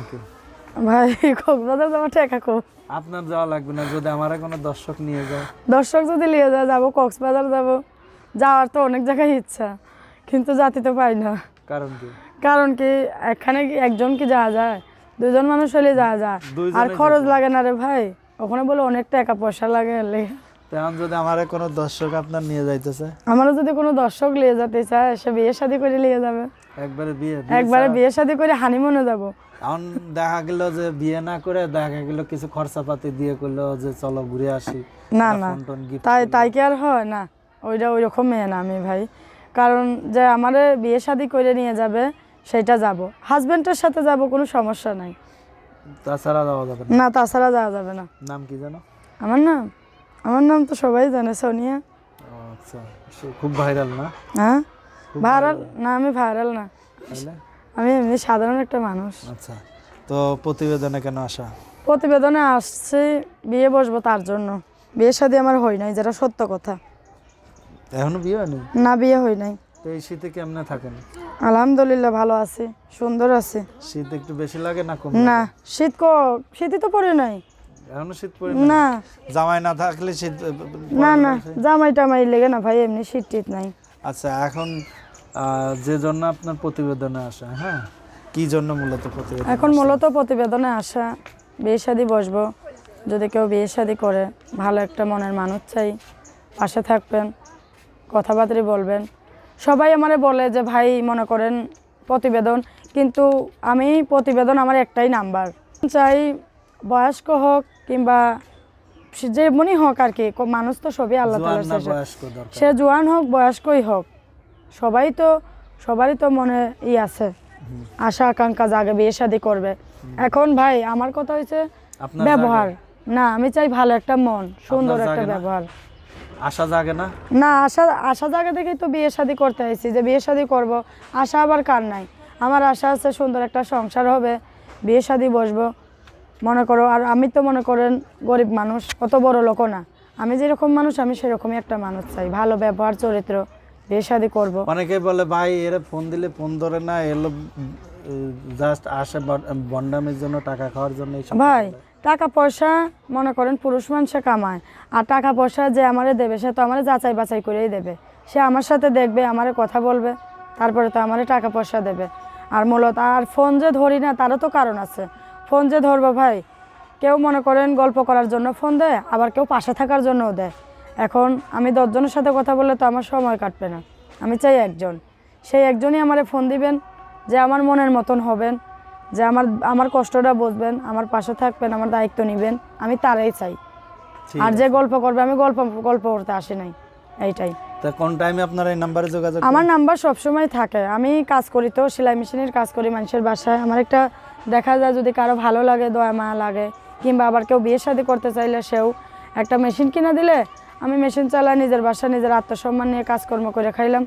কি? ভাই কক্সবাজার যাওয়া টাকা কো আপনার যাওয়া লাগবে না, যদি আমার কোনো দর্শক নিয়ে যায়। দর্শক যদি নিয়ে যায় যাবো, কক্সবাজার যাব। যাওয়ার তো অনেক জায়গায় ইচ্ছা, কিন্তু যাতে তো পাই না। কারণ কি? কারণ কি, এখানে কি একজন কি যাওয়া যায়? দুজন মানুষ হলে যাওয়া যায়। আর খরচ লাগে না রে ভাই, ওখানে বলে অনেক টাকা পয়সা লাগে। তেমন যদি আমার কোনো দর্শক আপনার নিয়ে যাইতেছে, আমারও যদি কোনো দর্শক নিয়ে যেতে চায়, সে বিয়ে শাদী করে নিয়ে যাবে। একবারে বিয়ে শাদী করে হানিমুনে যাব। এখন দেখা গেল যে বিয়ে না করে দেখা গেল কিছু খরচাপাতি দিয়ে করলো যে চলো ঘুরে আসি, না না, তাই কি আর হয় না? ওইটা ওই রকম মেয়ে না আমি ভাই। কারণ যে আমারে বিয়ে শাদী করে নিয়ে যাবে সেটা যাব, হাজবেন্ডের সাথে যাব, কোনো সমস্যা নাই। তাছাড়া যাওয়া যাবে না, তাছাড়া যাওয়া যাবে না। নাম কি জানো? আমার নাম তো সবাই জানে, সোনিয়া। আচ্ছা, খুব ভাইরাল না? হ্যাঁ, ভাইরাল না, আমি ভাইরাল না, তাহলে আমি এমনি সাধারণ একটা মানুষ। আচ্ছা, তো প্রতিবেদনে কেন আসা? প্রতিবেদনে আসছি বিয়ে বসবো তার জন্য। বিয়ে শাদী আমার হয় নাই, যেটা সত্য কথা। এখনো বিয়ে হয়নি? না, বিয়ে হয় নাই। তো এই শীতে কেমনে থাকেন? আলহামদুলিল্লাহ ভালো আছি, সুন্দর আছি। শীত একটু বেশি লাগে না কম? না, শীতই তো পড়ে নাই এখনো শীত পড়ে না। জামাই না থাকলে শীত না না, জামাই টামাই লেগে না ভাই, এমনি শীত টিত নাই। আচ্ছা, এখন যে জন্য আপনার প্রতিবেদনে আসা, হ্যাঁ, কি জন্য মূলত প্রতিবেদন? এখন মূলত প্রতিবেদনে আসা, বিয়ে শাদী বসবো। যদি কেউ বিয়ে শাদী করে, ভালো একটা মনের মানুষ চাই, পাশে থাকবেন, কথাবার্তা বলবেন। সবাই আমারে বলে যে ভাই মনে করেন প্রতিবেদন, কিন্তু আমি প্রতিবেদন আমার একটাই নাম্বার চাই, বয়স্ক হোক কিংবা যেমনই হোক আর কি। মানুষ তো সবই আল্লাহ তাআলার সৃষ্টি, সে জোয়ান হোক বয়স্কই হোক, সবারই তো মনে আছে, আশা আকাঙ্ক্ষা জাগে বিয়ে শাদী করবে। এখন ভাই আমার কথা হয়েছে ব্যবহার না, আমি চাই ভালো একটা মন, সুন্দর একটা ব্যবহার। আশা জাগে না? না, আশা জাগে দেখেই তো বিয়ে শাদী করতে আইছি, যে বিয়ে শাদী করব। আশা আবার কার নাই? আমার আশা আছে সুন্দর একটা সংসার হবে, বিয়ে শাদী বসবো মনে করো। আর আমি তো মনে করেন গরিব মানুষ, অত বড় লোক না। আমি যেরকম মানুষ আমি সেরকমই একটা মানুষ চাই, ভালো ব্যবহার, চরিত্র, বিয়ে শাদী করবো। অনেকে বলে ভাই এরা ফোন দিলে ফোন ধরে না, এলো জাস্ট আসে বন্ডামের জন্য, টাকা খাওয়ার জন্য। ভাই টাকা পয়সা মনে করেন পুরুষ মানুষে কামায়, আর টাকা পয়সা যে আমারে দেবে সে তো আমারে যাচাই বাছাই করেই দেবে। সে আমার সাথে দেখবে, আমারে কথা বলবে, তারপরে তো আমারে টাকা পয়সা দেবে। আর মূলত আর ফোন যে ধরি না তারও তো কারণ আছে। ফোন যে ধরবো ভাই, কেউ মনে করেন গল্প করার জন্য ফোন দেয়, আবার কেউ পাশে থাকার জন্যও দেয়। এখন আমি 10 জনের সাথে কথা বললে তো আমার সময় কাটবে না। আমি চাই একজন, সেই একজনই আমারে ফোন দিবেন, যে আমার মনের মতন হবেন, যে আমার কষ্টটা বুঝবেন, আমার পাশে থাকবেন, আমার দায়িত্ব নেবেন, আমি তারাই চাই। আর যে গল্প করবে, আমি গল্প করতে আসি নাই, এইটাই। তা কোন টাইমে আপনার এই নাম্বারে যোগাযোগ? আমার নাম্বার সবসময় থাকে। আমি কাজ করি তো, সেলাই মেশিনের কাজ করি মানুষের বাসায়। আমার একটা দেখা যায় যদি কারো ভালো লাগে, দয়া মায়া লাগে, কিংবা আবার কেউ বিয়ে শাদী করতে চাইলে সেও একটা মেশিন কিনে দিলে আমি মেশিন চালাই, নিজের বাসায় নিজের আত্মসম্মান নিয়ে কাজকর্ম করে খাইলাম।